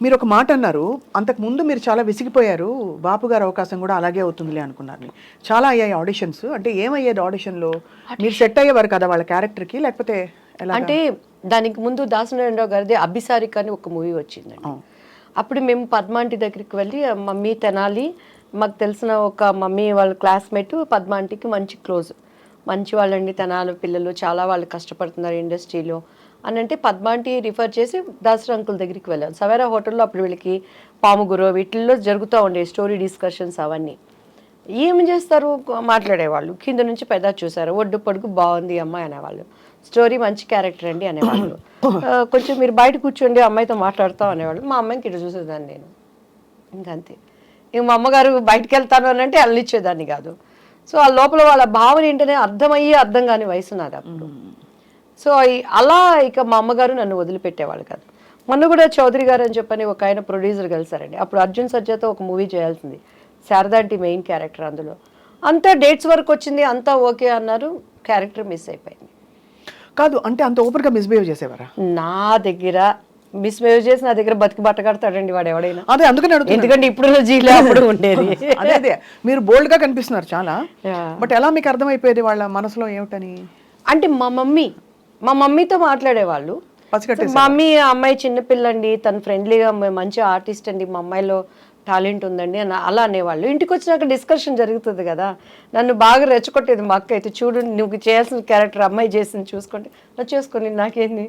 మీరు ఒక మాట అన్నారు, అంతకుముందు మీరు చాలా విసిగిపోయారు, బాపు గారి అవకాశం కూడా అలాగే అవుతుందిలే అనుకున్నారు. చాలా అయ్యాయి ఆడిషన్స్, అంటే ఏమయ్యేది ఆడిషన్లో? మీరు సెట్ అయ్యేవారు కదా వాళ్ళ క్యారెక్టర్కి, లేకపోతే ఎలా? అంటే దానికి ముందు దాసనారాయణరావు గారిది అభిసారిక అని ఒక మూవీ వచ్చిందండి. అప్పుడు మేము పద్మాంటి దగ్గరికి వెళ్ళి మమ్మీ తెనాలి, మాకు తెలిసిన ఒక మమ్మీ వాళ్ళ క్లాస్మేట్ పద్మాంటికి మంచి క్లోజ్, మంచి వాళ్ళండి తెనాలి పిల్లలు, చాలా వాళ్ళు కష్టపడుతున్నారు ఇండస్ట్రీలో అని అంటే పద్మాంటి రిఫర్ చేసి దాసరా అంకుల్ దగ్గరికి వెళ్ళాను. సవేరా హోటల్లో అప్పుడు వీళ్ళకి పాముగురో వీటిల్లో జరుగుతూ ఉండే స్టోరీ డిస్కషన్స్ అవన్నీ. ఏమి చేస్తారు మాట్లాడేవాళ్ళు, కింద నుంచి పెద్ద చూసారు, ఒడ్డు పొడుగు బాగుంది అమ్మాయి అనేవాళ్ళు, స్టోరీ మంచి క్యారెక్టర్ అండి అనేవాళ్ళు. కొంచెం మీరు బయట కూర్చోండి అమ్మాయితో మాట్లాడతాం అనేవాళ్ళు. మా అమ్మాయికి ఇటు చూసేదాన్ని నేను, ఇంకంతే. ఇంక మా అమ్మగారు బయటకు వెళ్తాను అని అంటే అల్లిచ్చేదాన్ని కాదు. సో ఆ లోపల వాళ్ళ భావన ఏంటనే అర్థమయ్యి అర్థం కాని వయసు నాది అప్పుడు. సో అలా ఇక మా అమ్మగారు నన్ను వదిలిపెట్టేవాళ్ళు కాదు. మొన్న కూడా చౌదరి గారు అని చెప్పని ఒక ఆయన ప్రొడ్యూసర్ కలిసారండి. అప్పుడు అర్జున్ సర్జాతో ఒక మూవీ చేయాల్సింది, శారదాంటి మెయిన్ క్యారెక్టర్. అందులో అంతా డేట్స్ వరకు వచ్చింది, అంతా ఓకే అన్నారు, క్యారెక్టర్ మిస్ అయిపోయింది. కాదు అంటే అంత ఓపెన్గా మిస్బిహేవ్ చేసేవారా? నా దగ్గర మిస్బిహేవ్ చేసి నా దగ్గర బతికి బట్ట కడతాడండి వాడు ఎవడైనా. అదే అందుకని అడుగుతున్నా. ఎందుకంటే ఇప్పుడు జీలో అప్పుడు ఉండేది. అదే అదే మీరు బోల్డ్ గా కనిపిస్తున్నారు చాలా, బట్ ఎలా మీకు అర్థమైపోయేది వాళ్ళ మనసులో ఏమిటని? అంటే మా మమ్మీతో మాట్లాడేవాళ్ళు. మమ్మీ అమ్మాయి చిన్నపిల్లండి, తను ఫ్రెండ్లీగా మంచి ఆర్టిస్ట్ అండి, మా అమ్మాయిలో టాలెంట్ ఉందండి అని అలా అనేవాళ్ళు. ఇంటికి వచ్చినాక డిస్కషన్ జరుగుతుంది కదా, నన్ను బాగా రెచ్చగొట్టేది మా అక్క అయితే, చూడు నువ్వు చేయాల్సిన క్యారెక్టర్ అమ్మాయి చేసింది చూసుకుంటే, చేసుకోండి నాకేంది.